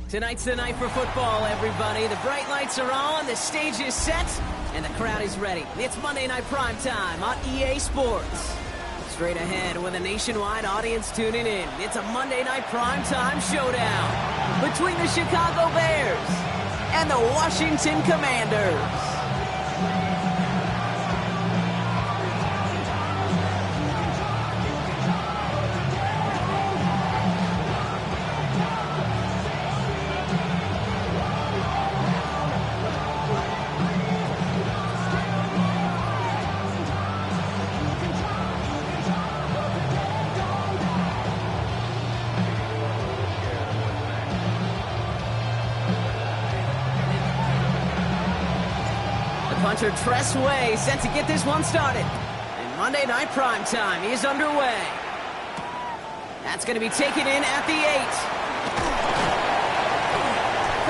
Tonight's the night for football, everybody. The bright lights are on, the stage is set, and the crowd is ready. It's Monday Night Prime Time on EA Sports. Straight ahead with a nationwide audience tuning in. It's a Monday Night Prime Time showdown between the Chicago Bears and the Washington Commanders. Punter Tress Way set to get this one started. And Monday Night Prime Time is underway. That's going to be taken in at the 8.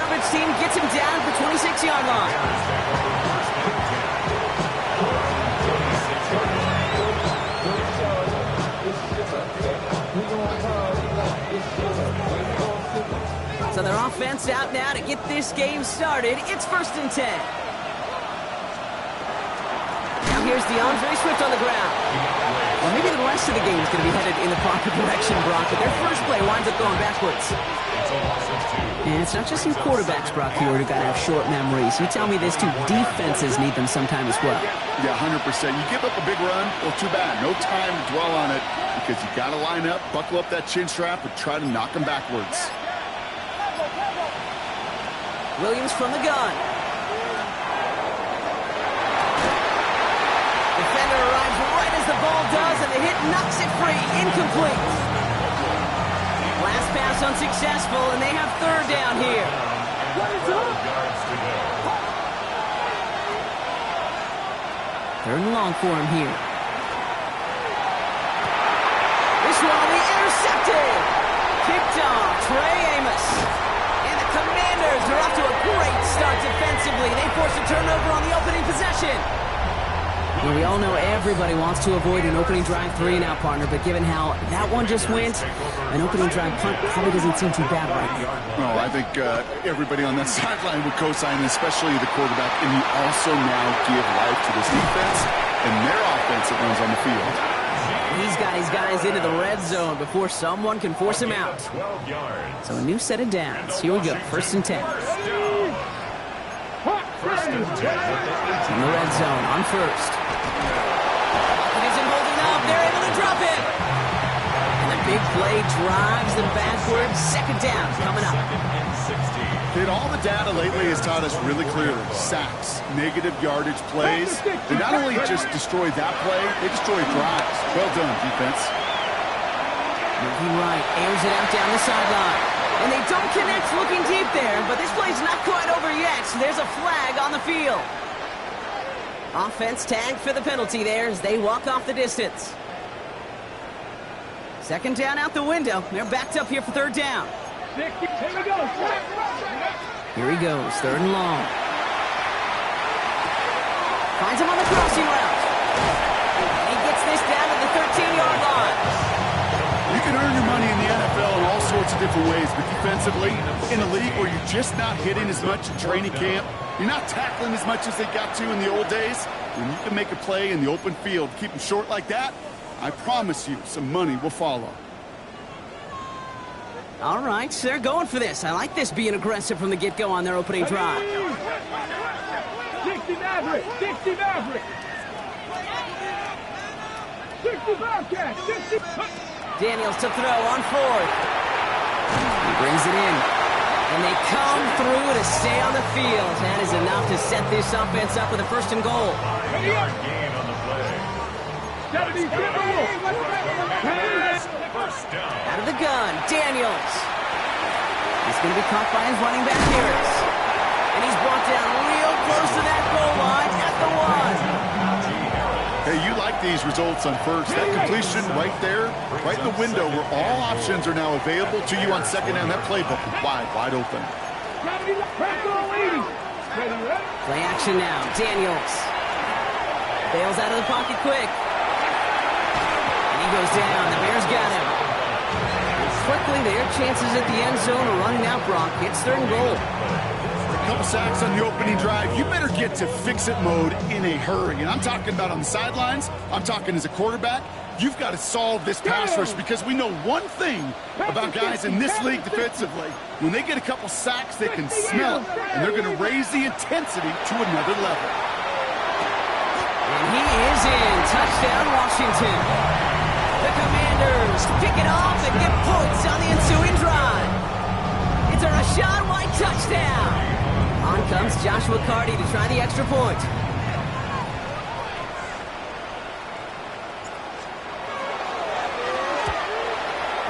Coverage team gets him down at the 26-yard line. So their offense out now to get this game started. It's 1st and 10. Here's DeAndre Swift on the ground. Well, maybe the rest of the game is going to be headed in the proper direction, Brock, but their first play winds up going backwards. And it's not just you quarterbacks, Brock, here who got to have short memories. You tell me this too, defenses need them sometime as well. Yeah, 100%. You give up a big run, well, too bad. No time to dwell on it because you got to line up, buckle up that chin strap, and try to knock them backwards. Williams from the gun. Defender arrives right as the ball does, and the hit knocks it free. Incomplete. Last pass unsuccessful, and they have 3rd down here. 3rd and long for him here. This one will be intercepted. Kicked off, Trey Amos. And the Commanders are off to a great start defensively. They force a turnover on the opening possession. Well, we all know everybody wants to avoid an opening drive 3-and-out, partner, but given how that one just went, an opening drive punt probably doesn't seem too bad right now. Well, I think everybody on that sideline would co-sign, especially the quarterback, and you also now give life to this defense and their offense that runs on the field. He's got his guys into the red zone before someone can force him out. So a new set of downs. Here we go, 1st and 10. In the red zone on 1st. It isn't holding up. They're able to drop it. And the big play drives them backwards. 2nd down coming up. And all the data lately has taught us really clearly. Sacks, negative yardage plays. They not only just destroy that play, they destroy drives. Well done, defense. Moving right, airs it out down the sideline. And they don't connect looking deep there, but this play's not quite over yet. So there's a flag on the field. Offense tagged for the penalty there as they walk off the distance. 2nd down out the window. They're backed up here for 3rd down. Here he goes, 3rd and long. Finds him on the crossing route. And he gets this down to the 13-yard line. You can earn your money in the NFL in all sorts of different ways, but defensively, in a league where you're just not hitting as much in training camp, you're not tackling as much as they got to in the old days, when you can make a play in the open field, keep them short like that, I promise you some money will follow. All right, they're going for this. I like this being aggressive from the get-go on their opening drive. 60 Maverick! 60 Maverick! 60 Bobcat! 60... Daniels to throw on 4th. He brings it in. And they come through to stay on the field. That is enough to set this offense up with a 1st and goal. Out of the gun, Daniels. He's going to be caught by his running back, Harris. And he's brought down real close to that goal line at the 1. Hey, you like these results on 1st. That completion right there, right in the window where all options are now available to you on 2nd down. That playbook is wide open. Play action now. Daniels bails out of the pocket quick. And he goes down. The Bears got him. quickly, their chances at the end zone are running out, Brock. It's 3rd and goal. A couple sacks on the opening drive. You better get to fix-it mode in a hurry. And I'm talking about on the sidelines. I'm talking as a quarterback. You've got to solve this pass rush because we know one thing about guys in this league defensively. When they get a couple sacks, they can smell it, and they're going to raise the intensity to another level. And he is in. Touchdown, Washington. The Commanders pick it off and get points on the ensuing drive. It's a Rachaad White touchdown. On comes Joshua Carty to try the extra point.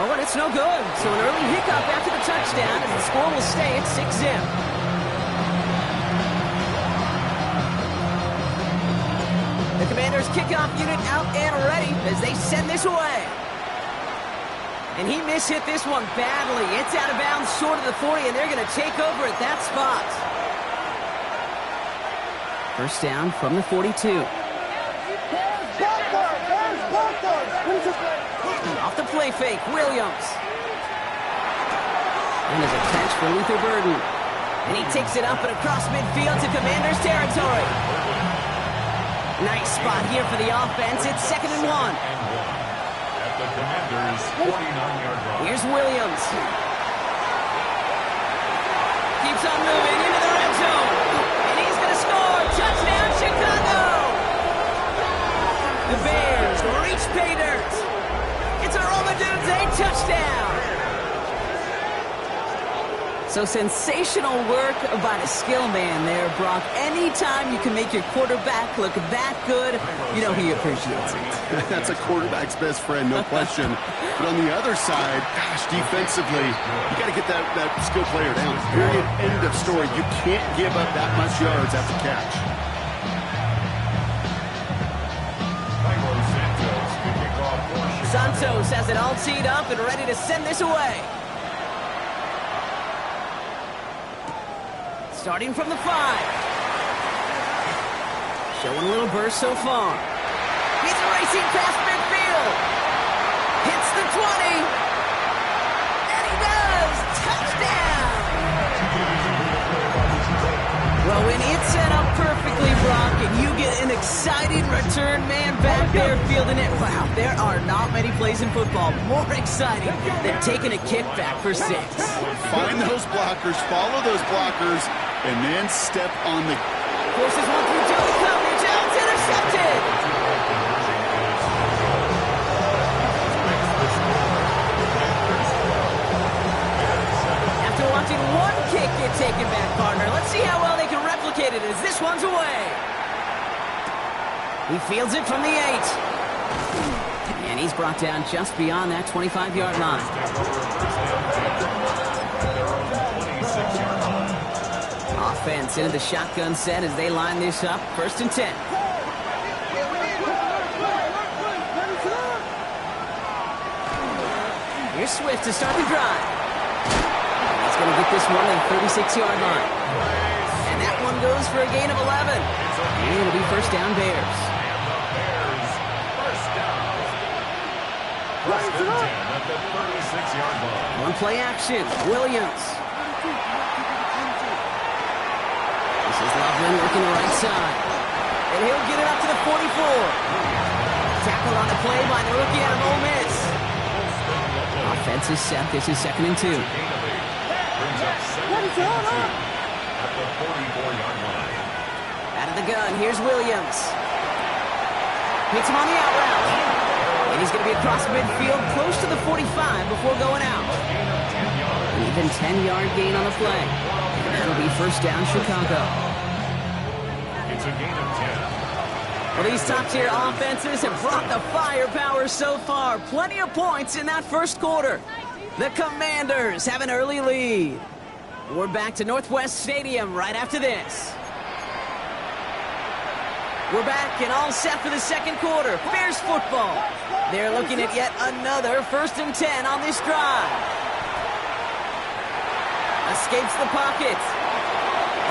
Oh, and it's no good. So an early hiccup after the touchdown, and the score will stay at 6-zip. The Commanders kickoff unit out and ready as they send this away. And he mishit this one badly. It's out of bounds short of the 40, and they're going to take over at that spot. First down from the 42. Off the play fake, Williams. And there's a catch for Luther Burden. And he takes it up and across midfield to Commanders territory. Nice spot here for the offense. It's 2nd and 1. At the Commanders' 49-yard line. Here's Williams. Keeps on moving into the red zone. And he's going to score. Touchdown, Chicago. The Bears reach pay dirt. It's a Romadudes, a touchdown. So sensational work by the skill man there, Brock. Anytime you can make your quarterback look that good, you know he appreciates it. That's a quarterback's best friend, no question. But on the other side, gosh, defensively, you got to get that skill player down. Period. End of story. You can't give up that much yards after catch. Santos has it all teed up and ready to send this away. Starting from the 5. Showing a little burst so far. He's racing past midfield. Hits the 20. And he does. Touchdown. Well, when it's set up perfectly, Brock, and you get an exciting return man back there fielding it, wow, there are not many plays in football more exciting than taking a kickback for 6. Find those blockers, follow those blockers, and then step on the... Forces one through Joey coverage. It's intercepted. After watching one kick get taken back, partner, let's see how well they can replicate it as this one's away. He fields it from the 8. And he's brought down just beyond that 25-yard line. Offense into the shotgun set as they line this up. 1st and 10. Here's Swift to start the drive. He's going to get this one at the 36-yard line. And that one goes for a gain of 11. And it'll be first down Bears. First and 10 at the 36-yard line. One play action. Williams. This is Loveland working the right side. And he'll get it up to the 44. Tackled on the play by the rookie out of Ole Miss. Offense is set. This is 2nd and 2. Brings up 2nd and 2 at the 44-yard line. Out of the gun, here's Williams. Hits him on the out route. And he's going to be across midfield, close to the 45 before going out. An even 10-yard gain on the play. And that'll be first down Chicago. It's a gain of 10. Well, these top-tier offenses have brought the firepower so far. Plenty of points in that first quarter. The Commanders have an early lead. We're back to Northwest Stadium right after this. We're back and all set for the second quarter. Bears football. They're looking at yet another 1st and 10 on this drive. Escapes the pocket.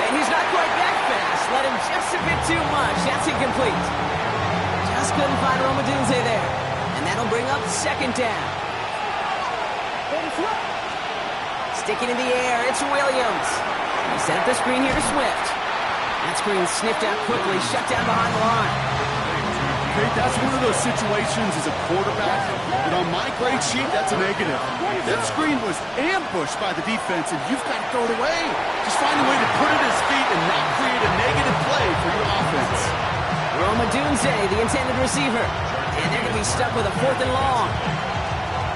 And he's not quite that fast. Let him just a bit too much. That's incomplete. Just couldn't find Romadunze there. And that'll bring up 2nd down. Sticking in the air, it's Williams. He set up the screen here to Swift. That screen sniffed out quickly, shut down behind the line. Okay, that's one of those situations as a quarterback, but on my grade sheet, that's a negative. That screen was ambushed by the defense, and you've got to throw it away. Just find a way to put it at his feet and not create a negative play for your offense. Roma Dunze, the intended receiver. And they're going to be stuck with a 4th and long.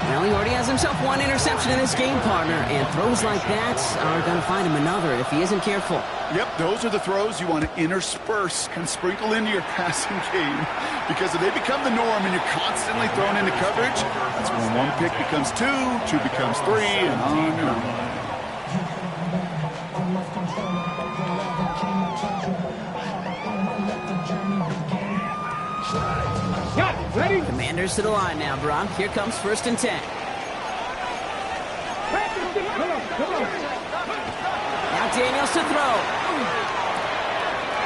Well, he already has himself one interception in this game, partner, and throws like that are going to find him another if he isn't careful. Yep, those are the throws you want to intersperse and sprinkle into your passing game, because if they become the norm and you're constantly thrown into coverage, that's when one pick becomes two becomes three, and on and on. Ready? Commanders to the line now, Brock. Here comes 1st and 10. Come on. Now Daniels to throw.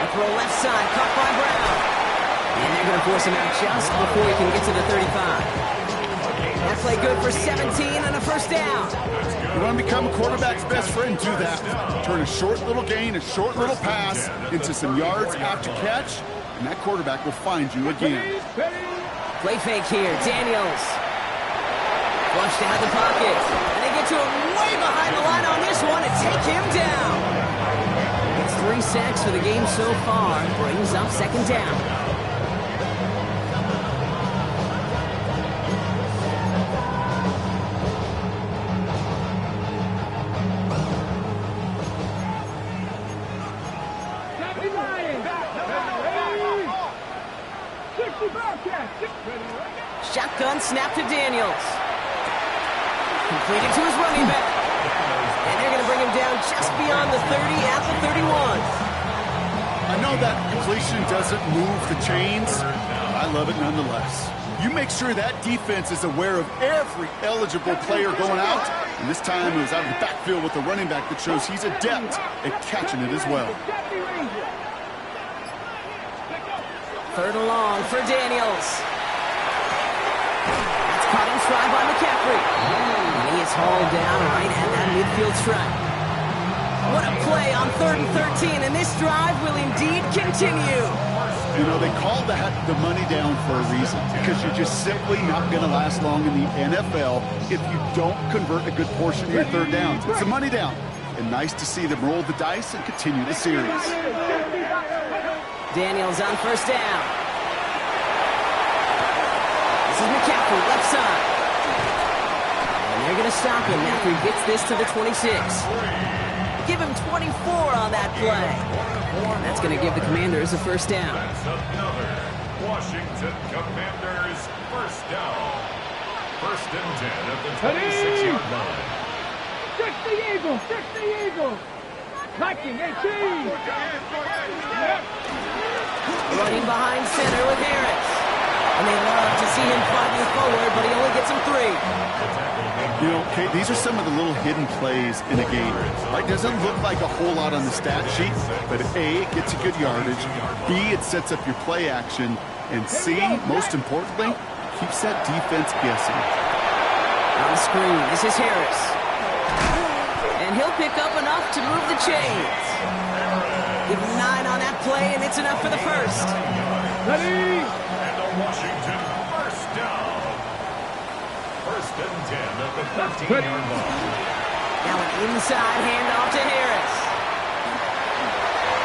A throw left side, caught by Brown. And they're going to force him out just before he can get to the 35. That play good for 17 and a 1st down. You want to become a quarterback's best friend, do that. Turn a short little gain, a short little pass into some yards after catch, and that quarterback will find you again. Play fake here, Daniels. Flushed out the pocket. And they get to him way behind the line on this one and take him down. It's 3 sacks for the game so far. Brings up 2nd down. Shotgun snap to Daniels. Completed to his running back. And they're going to bring him down just beyond the 30 at the 31. I know that completion doesn't move the chains. I love it nonetheless. You make sure that defense is aware of every eligible player going out. And this time it was out of the backfield with a running back that shows he's adept at catching it as well. 3rd and long for Daniels. That's caught in stride by McCaffrey. And he is hauled down right at that midfield stripe. What a play on 3rd and 13, and this drive will indeed continue. You know, they call that the money down for a reason, because you're just simply not going to last long in the NFL if you don't convert a good portion of your 3rd downs. It's a money down, and nice to see them roll the dice and continue the series. Daniels on 1st down. This is McCaffrey, left side. And they're going to stop him after he gets this to the 26. Give him 24 on that play. And that's going to give the Commanders a 1st down. That's another Washington Commanders 1st down. 1st and 10 at the 26-yard line. Fix the Eagles! Knocking 18! Running behind center with Harris. And they love to see him fighting forward, but he only gets him 3. You know, Kate, these are some of the little hidden plays in a game. Right? Doesn't look like a whole lot on the stat sheet, but A, it gets you good yardage. B, it sets up your play action. And C, most importantly, keeps that defense guessing. On the screen, this is Harris. And he'll pick up enough to move the chains. Give him 9 on that play, and it's enough for the 1st. Ready? And the Washington 1st down. 1st and 10 at the 13-yard line. Now an inside handoff to Harris.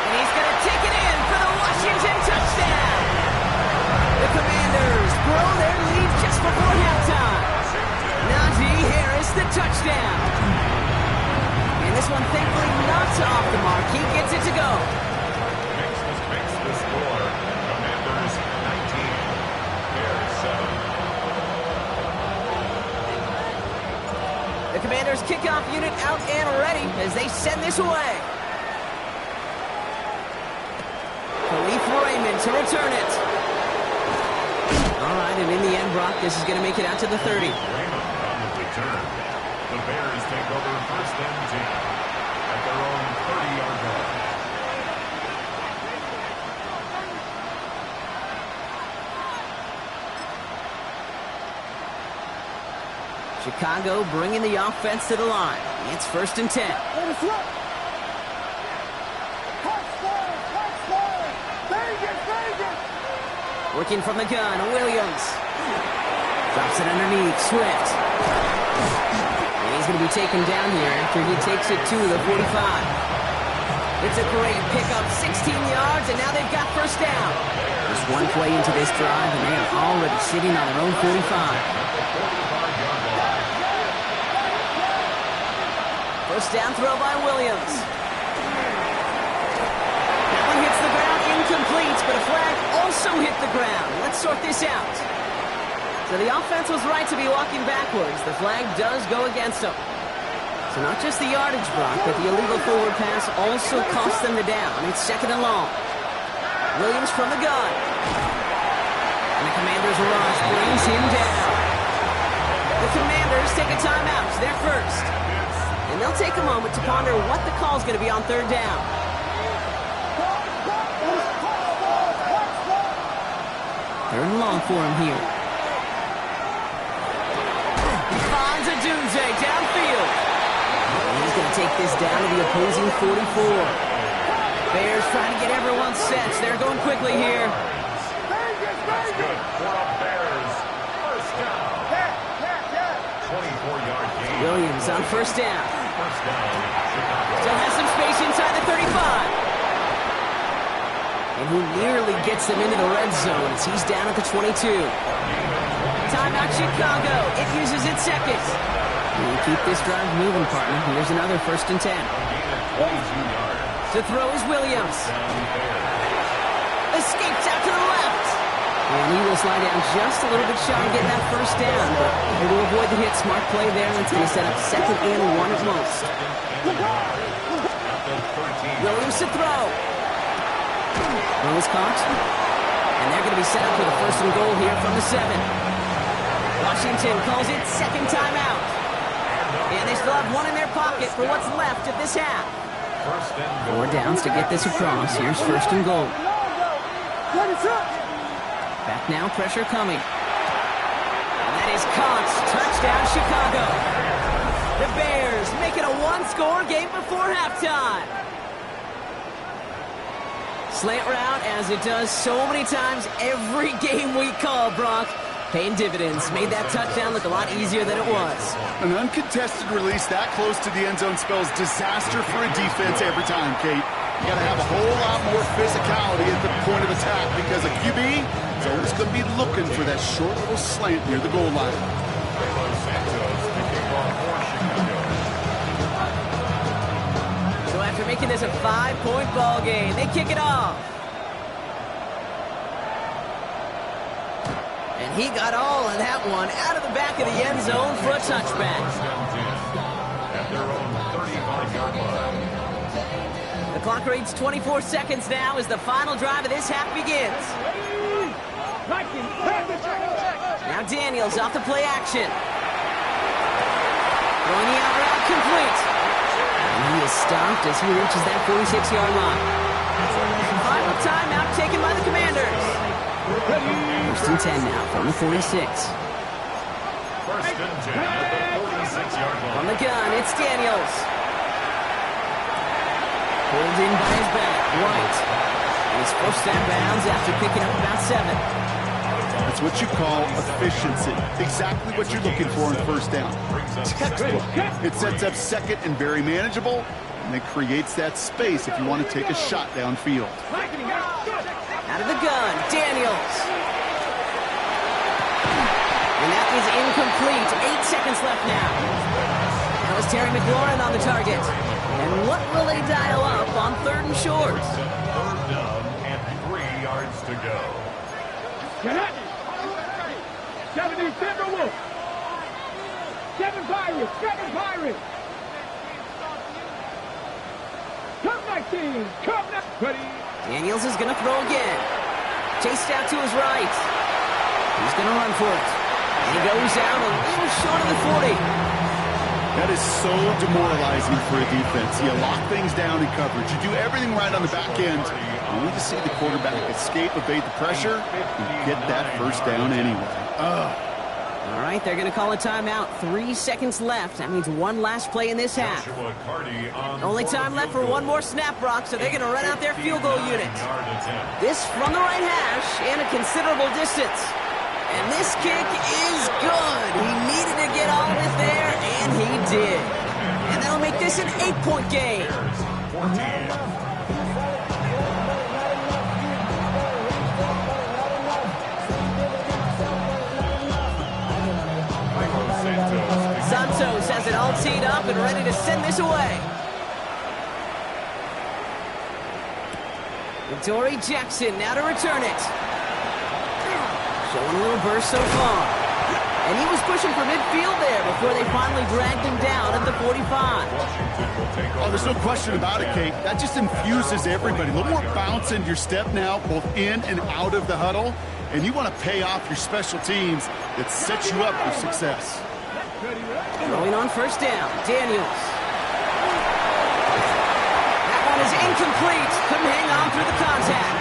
And he's going to take it in for the Washington touchdown. The Commanders grow their lead just before halftime. Najee Harris, the touchdown. And this one, thankfully, not off the mark. He gets it to go. Makes the score. Commanders 19. Bears 7. The Commanders kickoff unit out and ready as they send this away. Khalif Raymond to return it. All right, and in the end, Brock, this is going to make it out to the 30. Raymond on the return. The Bears take over 1st and 10 at their own 30-yard line. Chicago bringing the offense to the line. It's 1st and 10. Working from the gun, Williams. Drops it underneath, Swift. And he's going to be taken down here after he takes it to the 45. It's a great pickup, 16 yards, and now they've got 1st down. Just one play into this drive, and they are already sitting on their own 45. 1st down throw by Williams. That one hits the ground, incomplete, but a flag also hit the ground. Let's sort this out. So the offense was right to be walking backwards. The flag does go against them. So not just the yardage block, but the illegal forward pass also cost them the down. It's 2nd and long. Williams from the gun. And the Commanders' rush brings him down. The Commanders take a timeout. They're 1st. And they'll take a moment to ponder what the call is going to be on 3rd down. 3rd and long for him here. He finds a Dunze downfield. And he's going to take this down to the opposing 44. Bears trying to get everyone set. They're going quickly here. That's good for the Bears. 1st down. 24-yard gain. Williams on 1st down. 1st down, Chicago. Still has some space inside the 35. And who nearly gets them into the red zone as he's down at the 22. Timeout Chicago. It uses its 2nd. And keep this drive moving, partner. Here's another 1st and 10. To throw is Williams. Escapes out to the left. And he will slide down just a little bit shy of getting that 1st down. But able to avoid the hit. Smart play there. That's going to set up 2nd and 1 at most. Williams to throw. Throw is caught. And they're going to be set up for the 1st and goal here from the 7. Washington calls it 2nd timeout. And they still have one in their pocket for what's left of this half. 4 downs to get this across. Here's 1st and goal. Back now, pressure coming. And that is caught. Touchdown, Chicago. The Bears make it a 1-score game before halftime. Slant route, as it does so many times every game we call, Brock. Paying dividends. Made that touchdown look a lot easier than it was. An uncontested release that close to the end zone spells disaster for a defense every time, Kate. You got to have a whole lot more physicality at the point of attack because a QB is always going to be looking for that short little slant near the goal line. So after making this a 5-point ball game, they kick it off. And he got all of that one out of the back of the end zone for a touchback. At their own 35-yard line. The clock reads 24 seconds now as the final drive of this half begins. Now Daniels off the play action. Throwing the out route complete. And he is stopped as he reaches that 46-yard line. Final timeout taken by the Commanders. 1st and 10 now from the 46. 1st and 10 at the 46-yard line. On the gun, it's Daniels. Pulled in by his back, White. And he's forced out of bounds after picking up about 7. That's what you call efficiency. Exactly what you're looking for in 1st down. Textbook. It sets up 2nd and very manageable, and it creates that space if you want to take a shot downfield. Out of the gun, Daniels. And that is incomplete. 8 seconds left now. That was Terry McLaurin on the target. And what will they dial up on 3rd and short? 3rd down and 3 yards to go. Get it! 70 Timberwolves! 7 Pirates! 7 Pirates! Come back, team! Come back! Ready? Daniels is going to throw again. Chased out to his right. He's going to run for it. And he goes out a little short of the 40. That is so demoralizing for a defense. You lock things down in coverage. You do everything right on the back end, only to see the quarterback escape, evade the pressure, and get that 1st down anyway. All right, they're going to call a timeout. 3 seconds left. That means one last play in this half. Only time left for one more snap, Brock, so they're going to run out their field goal unit. This from the right hash and a considerable distance. And this kick is good. He needed to get all of it there, and he did. And that'll make this an 8-point game. Santos has it all teed up and ready to send this away. Dory Jackson now to return it. Showing a little burst so far. And he was pushing for midfield there before they finally dragged him down at the 45. Oh, there's no question about it, Kate. That just infuses everybody. A little more bounce in your step now, both in and out of the huddle. And you want to pay off your special teams that set you up for success. Throwing on first down, Daniels. That one is incomplete. Couldn't hang on through the contact.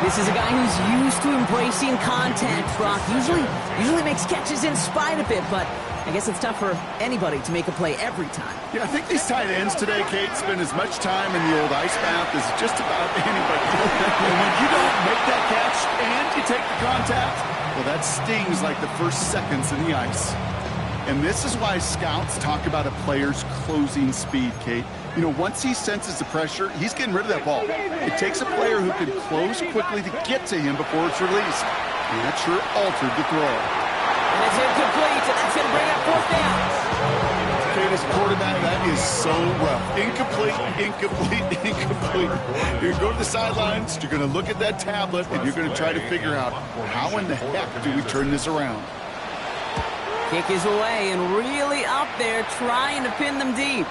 This is a guy who's used to embracing contact, Brock. Usually makes catches in spite of it, but I guess it's tough for anybody to make a play every time. Yeah, I think these tight ends today, Kate, spend as much time in the old ice bath as just about anybody. And when you don't make that catch and you take the contact, well, that stings like the first seconds in the ice. And this is why scouts talk about a player's closing speed, Kate. You know, once he senses the pressure, he's getting rid of that ball. It takes a player who can close quickly to get to him before it's released. And that sure altered the throw. And it's incomplete, and that's going to bring up fourth down. Kate, as a quarterback, that is so rough. Incomplete, incomplete, incomplete. You're going to go to the sidelines, you're going to look at that tablet, and you're going to try to figure out how in the heck do we turn this around. Kick is away and really up there trying to pin them deep.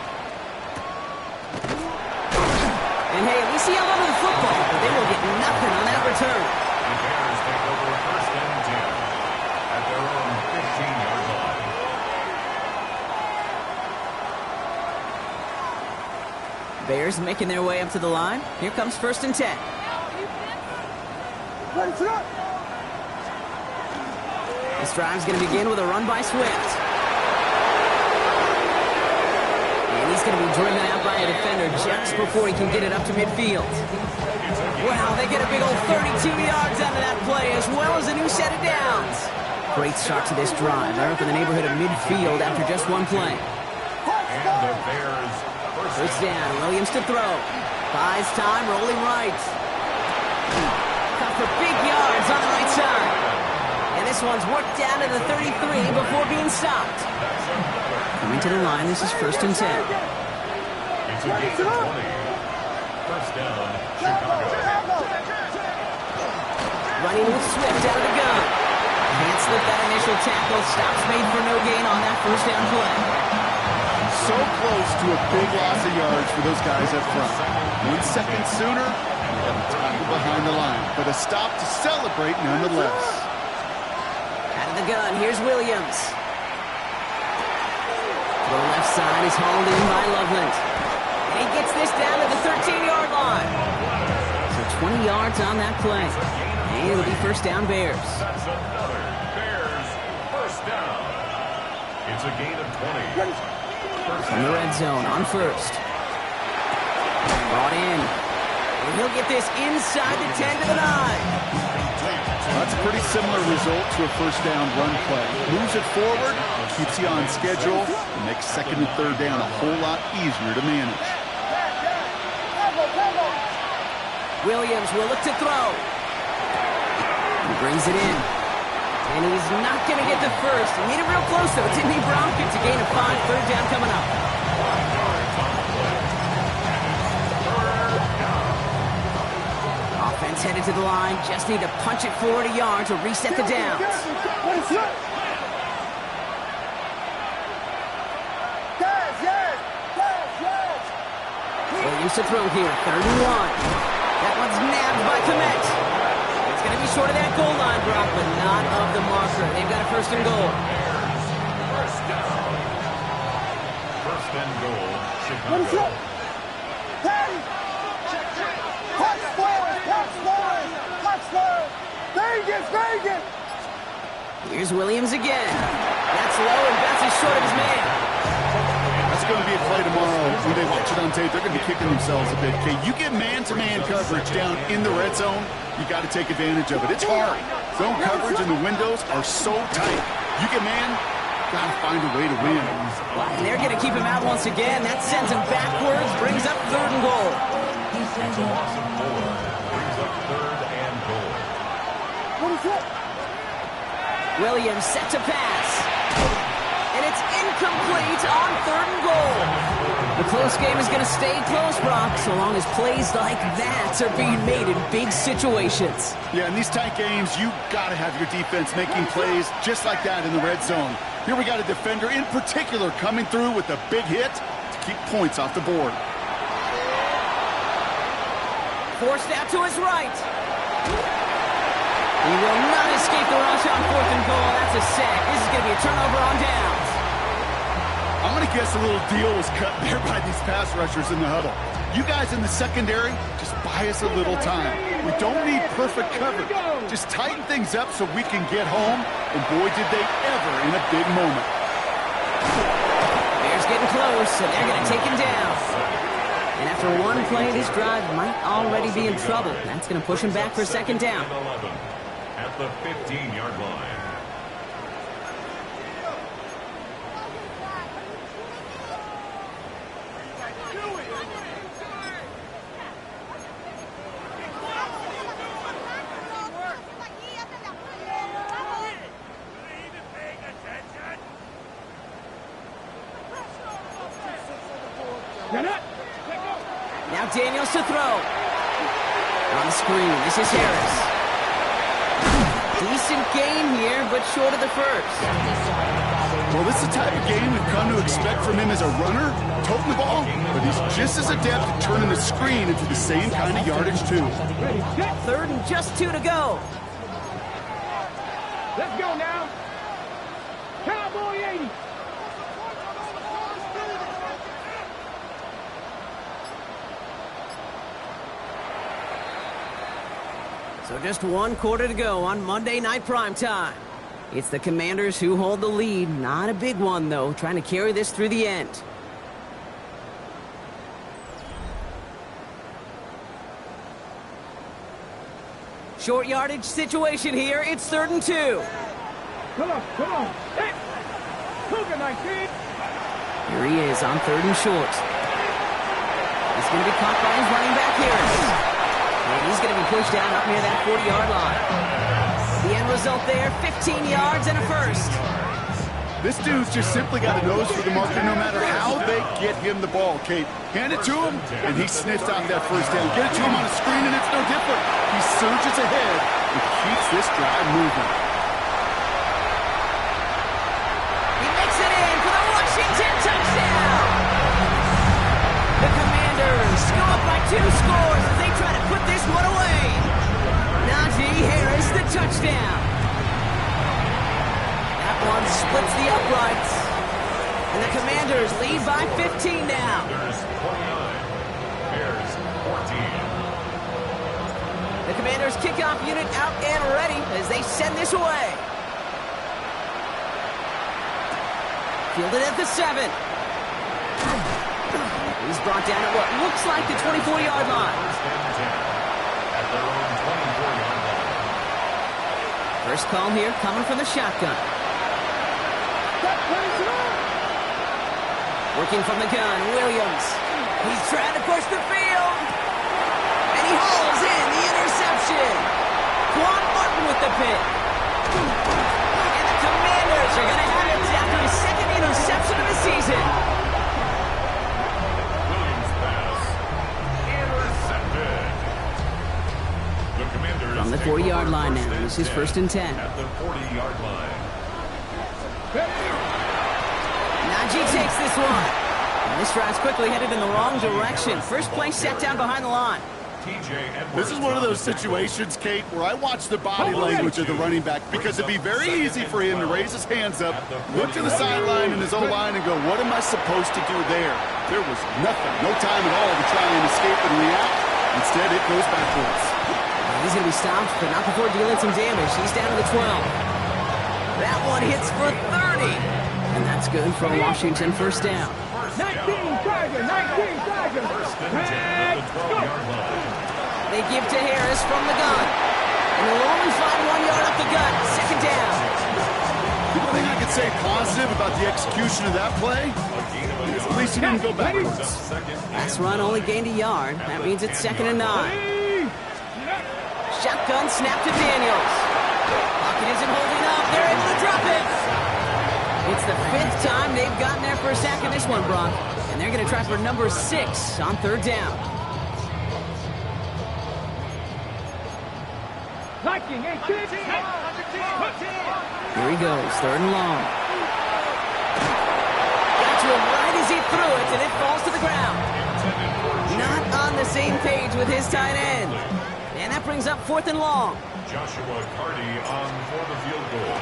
And hey, at least he held on to the football, but they will get nothing on that return. The Bears take over first and 10 at their own 15-yard line. Bears making their way up to the line. Here comes first and 10. This drive's going to begin with a run by Swift. And he's going to be driven out by a defender just before he can get it up to midfield. Wow, they get a big old 32 yards out of that play, as well as a new set of downs. Great start to this drive. They're up in the neighborhood of midfield after just one play. And the Bears First down, Williams to throw. Buys time, rolling right. Cut for big yards on the right side. And this one's worked down to the 33 before being stopped. Coming to the line, this is first and 10. It's a gain of 20. First down, Chicago. Running with Swift out of the gun. Can't slip that initial tackle. Stops made for no gain on that first down play. So close to a big loss of yards for those guys up front. 1 second sooner, they have a tackle behind the line. But a stop to celebrate nonetheless. Out of the gun, here's Williams. The left side is hauled in by Loveland. And he gets this down to the 13-yard line. So 20 yards on that play. And it'll be first down Bears. That's another Bears first down. It's a gain of 20. From the red zone on first. Brought in. And he'll get this inside the 10 to the 9. That's a pretty similar result to a first down run play. Moves it forward, keeps you on schedule, and makes second and third down a whole lot easier to manage. Williams will look to throw. He brings it in. And he's not going to get the first. He made it real close, though, didn't he, Brock? It's a gain of 5, third down coming up. Offense headed to the line. Just need to punch it forward a yard to reset the downs. Williams to throw here, 3rd and 1. That one's nabbed by Komet. It's going to be short of that goal line, Brock, but not of the marker. They've got a first and goal. First down. First and goal, Chicago. Here's Williams again. That's low and bounces short of his man. That's going to be a play tomorrow. When they watch it on tape, they're going to be kicking themselves a bit. Okay, you get man-to-man coverage down in the red zone, you got to take advantage of it. It's hard. Zone coverage and the windows are so tight. You get man, got to find a way to win. And they're going to keep him out once again. That sends him backwards, brings up 3rd and goal. It's a loss of 4. Brings up 3rd and goal. Williams set to pass. And it's incomplete on 3rd and goal. The close game is going to stay close, Brock, so long as plays like that are being made in big situations. Yeah, in these tight games, you got to have your defense making plays just like that in the red zone. Here we got a defender in particular coming through with a big hit to keep points off the board. Forced out to his right. He will not escape the rush on 4th and goal. That's a sack. This is going to be a turnover on downs. I'm going to guess a little deal was cut there by these pass rushers in the huddle. You guys in the secondary, just buy us a little time. We don't need perfect coverage. Just tighten things up so we can get home, and boy, did they ever in a big moment. Bears getting close, and they're going to take him down. And after one play, this drive might already be in trouble. That's going to push him back for 2nd down. 11 at the 15-yard line. Now Daniels to throw. On the screen, this is Harris. Decent game here, but short of the first. Well, this is the type of game we've come to expect from him as a runner, toting the ball, but he's just as adept at turning the screen into the same kind of yardage, too. 3rd and just 2 to go. Let's go now. Cowboy 80. So just 1 quarter to go on Monday Night Primetime. It's the Commanders who hold the lead. Not a big one, though, trying to carry this through the end. Short yardage situation here. It's 3rd and 2. Come on. Hey. Cougar 19. Here he is on 3rd and short. He's going to be caught by his running back here. And he's going to be pushed down up near that 40-yard line. The end result there, 15 yards and a first. This dude's just simply got a nose for the marker no matter how they get him the ball, Kate. Hand it to him, and he sniffs out that first down. Get it to him on a screen, and it's no different. He surges ahead and keeps this drive moving. He makes it in for the Washington touchdown. The Commanders go up by 2 scores as they try to put this one away. Najee Harris, the touchdown. That one splits the uprights. And the Commanders lead by 15 now. Bears 14. The Commanders kickoff unit out and ready as they send this away. Fielded at the 7. He's brought down at what looks like the 24-yard line. At their own 24-yard line. First call here coming from the shotgun. Working from the gun, Williams. He's trying to push the field. And he hauls in the interception. Quan Martin with the pick. And the Commanders are going to have it after his 2nd interception of the season. Williams pass. Intercepted. The Commanders From the 40-yard line now. This is 1st and 10. At the 40-yard line. Najee takes this one. And this drive's quickly headed in the wrong direction. First play set down behind the line. This is one of those situations, Kate, where I watch the body language of the running back because it'd be very easy for him to raise his hands up, look to the sideline in his O-line and go, what am I supposed to do there? There was nothing, no time at all to try and escape and react. Instead, it goes backwards. He's going to be stopped, but not before dealing some damage. He's down to the 12. That one hits for 30. And that's good for a Washington first down. 19 Chargers, 19 Chargers. Let's go. They give to Harris from the gun. And they'll only find 1 yard up the gut. Second down. The only thing I could say positive about the execution of that play is at least he didn't go backwards. Last run only gained a yard. That means it's 2nd and 9. Shotgun snap to Daniels. Pocket isn't holding up. They're able to drop it. It's the 5th time they've gotten their first sack in this one, Brock. And they're going to try for number 6 on 3rd down. Viking, 18. Here he goes, 3rd and long. Got to him right as he threw it, and it falls to the ground. Not on the same page with his tight end. And that brings up 4th and long. Joshua Carty on for the field goal.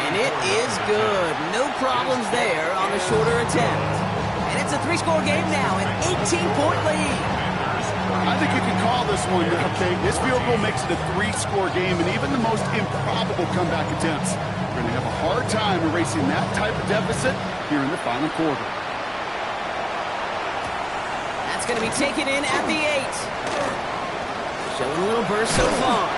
And it is good. No problems there on the shorter attempt. And it's a 3-score game now, an 18-point lead. I think you can call this one, okay? This field goal makes it a 3-score game, and even the most improbable comeback attempts are going to have a hard time erasing that type of deficit here in the final quarter. That's going to be taken in at the 8. Showing a little burst so far.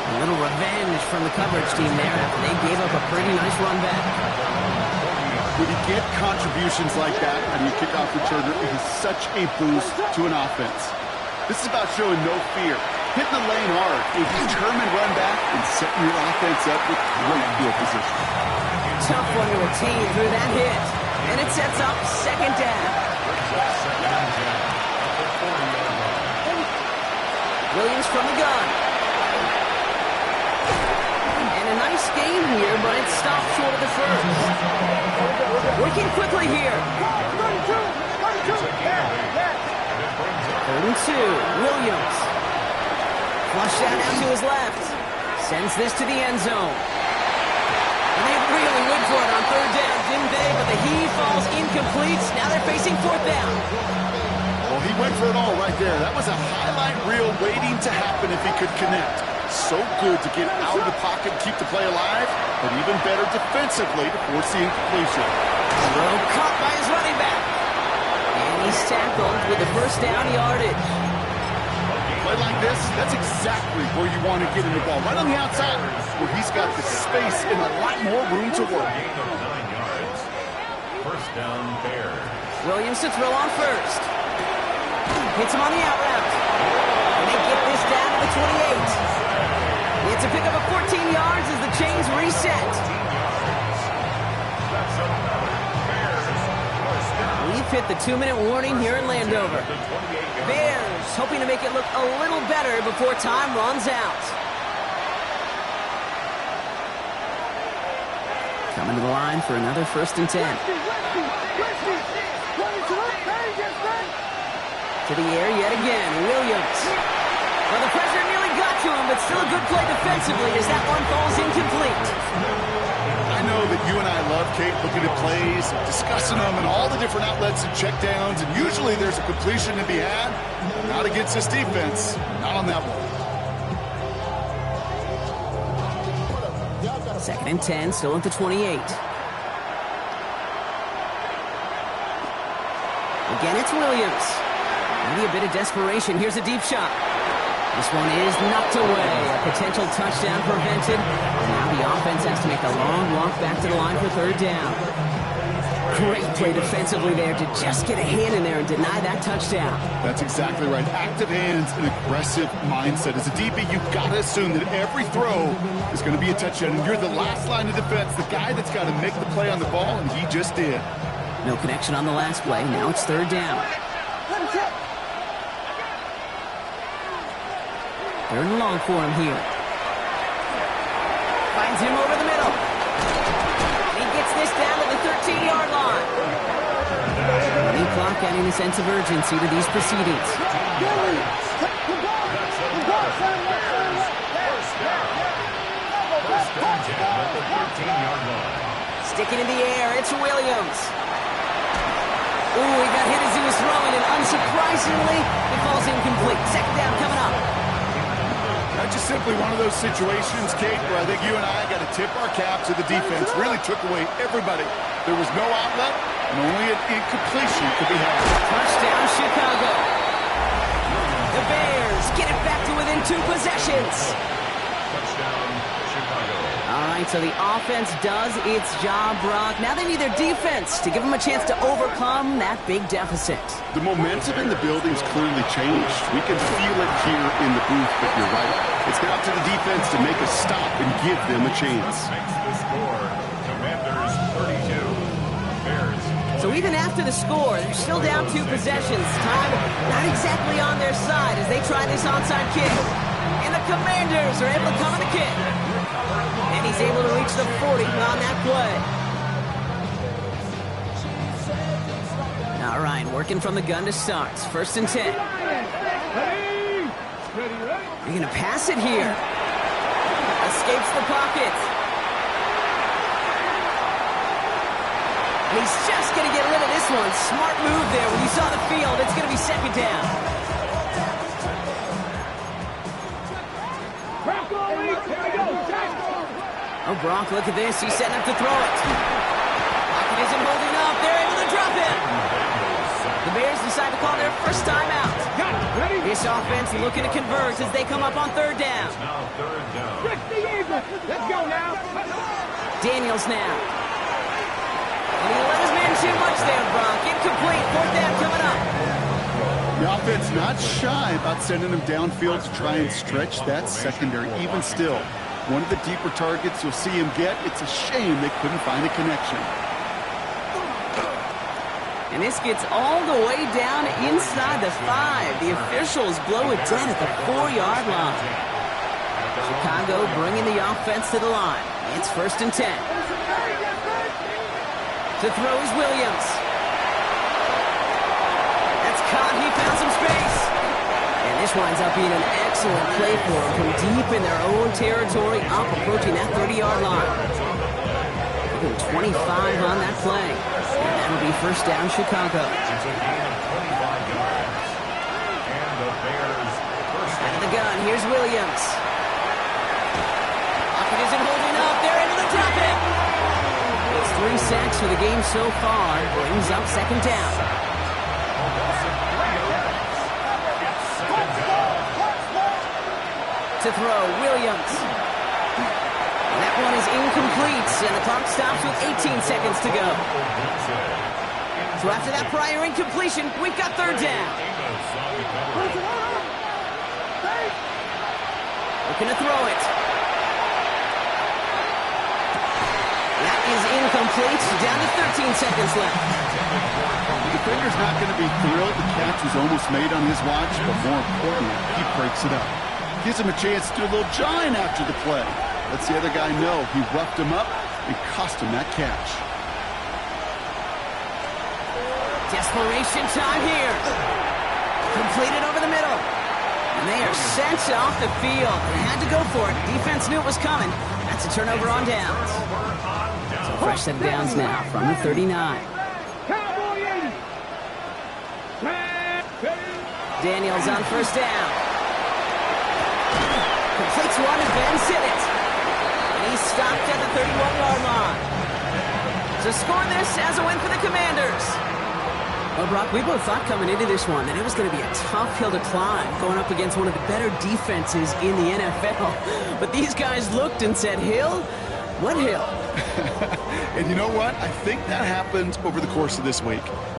A little revenge from the coverage team there after they gave up a pretty nice run back. When you get contributions like that on your kickoff returner, it is such a boost to an offense. This is about showing no fear, hitting the lane hard, a determined run back, and setting your offense up with great field position. Tough one to retain through that hit. And it sets up 2nd down. Williams from the gun. And a nice gain here, but it stopped short of the first. Working quickly here. 3rd and 2. Williams. Flush that out to his left. Sends this to the end zone. And they really went for it on 3rd down, didn't they? But the heave falls incomplete. Now they're facing 4th down. Well, he went for it all right there. That was a highlight reel waiting to happen if he could connect. So good to get out of the pocket and keep the play alive, but even better defensively to force the incompletion. Throw caught by his running back. And he's tackled with the first down yardage. Play like this, that's exactly where you want to get in the ball. Right on the outside, where he's got the space and a lot more room to work. Gain of 9 yards. First down, Bears. Williams to throw on first. Hits him on the out route. And they get this down to the 28. It's a pickup of 14 yards as the chains reset. We've hit the 2-minute warning here in Landover. Bears hoping to make it look a little better before time runs out. Coming to the line for another 1st and 10. To the air yet again, Williams. Well, the pressure nearly got to him, but still a good play defensively as that one falls incomplete. I know that you and I love, Kate, looking at plays, discussing them, and all the different outlets and checkdowns, and usually there's a completion to be had. Not against this defense. Not on that one. 2nd and 10, still at the 28. Again, it's Williams. Maybe a bit of desperation. Here's a deep shot. This one is knocked away. A potential touchdown prevented. Now the offense has to make a long walk back to the line for 3rd down. Great play defensively there to just get a hand in there and deny that touchdown. That's exactly right. Active hands and aggressive mindset. As a DB, you've got to assume that every throw is going to be a touchdown. And you're the last line of defense, the guy that's got to make the play on the ball, and he just did. No connection on the last play. Now it's 3rd down. 3rd and long for him here. Finds him over the middle. He gets this down to the 13-yard line. Running clock adding a sense of urgency to these proceedings. Sticking in the air, it's Williams. Ooh, he got hit as he was throwing, and unsurprisingly, it falls incomplete. 2nd down coming up. That just simply one of those situations, Kate, where I think you and I got to tip our cap to the defense. Really took away everybody. There was no outlet, and only an incompletion could be had. Touchdown, Chicago. The Bears get it back to within 2 possessions. Touchdown, Chicago. All right, so the offense does its job, Brock. Now they need their defense to give them a chance to overcome that big deficit. The momentum in the building's clearly changed. We can feel it here in the booth, but you're right. It's now to the defense to make a stop and give them a chance. Makes the score. Commanders 32. Bears. So even after the score, they're still down 2 possessions. Time not exactly on their side as they try this onside kick. And the Commanders are able to cover the kick. And he's able to reach the 40 on that play. All right, working from the gun to start. 1st and 10. You're going to pass it here. Escapes the pocket. And he's just going to get rid of this one. Smart move there. When you saw the field, it's going to be 2nd down. Oh, Brock, look at this. He's setting up to throw it. Pocket isn't holding up. They're able to drop it. The Bears decide to call their first timeout. This offense looking to convert as they come up on 3rd down. Now 3rd down. Let's go now. Daniels now. And he let his man too much there, Brock. Incomplete. 4th down coming up. The offense not shy about sending them downfield to try and stretch that secondary. Even still, one of the deeper targets you'll see him get. It's a shame they couldn't find a connection. And this gets all the way down inside the 5. The officials blow it dead at the 4-yard line. Chicago bringing the offense to the line. It's 1st and 10. To throw is Williams. That's caught. He found some space. And this winds up being an excellent play for him from deep in their own territory, up approaching that 30-yard line. Even 25 on that play. And that'll be 1st down, Chicago. It's a gain of 25 yards. And the Bears first Out of the gun, here's Williams. Pocket isn't holding up. They're able to drop it. It's 3 sacks for the game so far. Brings up 2nd down. To throw, Williams. And that one is incomplete, and the clock stops with 18 seconds to go. So after that prior incompletion, we've got 3rd down. Looking to throw it. That is incomplete. Down to 13 seconds left. The defender's not going to be thrilled. The catch was almost made on his watch, but more importantly, he breaks it up. Gives him a chance to do a little jawing after the play. Lets the other guy know he roughed him up and cost him that catch. Desperation time here. Completed over the middle. And they are sent off the field. They had to go for it. Defense knew it was coming. That's a turnover on downs. So fresh set of downs now from the 39. Daniels on 1st down. Completes one and bends in it. And he's stopped at the 31-yard line. So score this as a win for the Commanders. Well, Brock, we both thought coming into this one that it was going to be a tough hill to climb going up against one of the better defenses in the NFL. But these guys looked and said, hill? What hill? And you know what? I think that happened over the course of this week.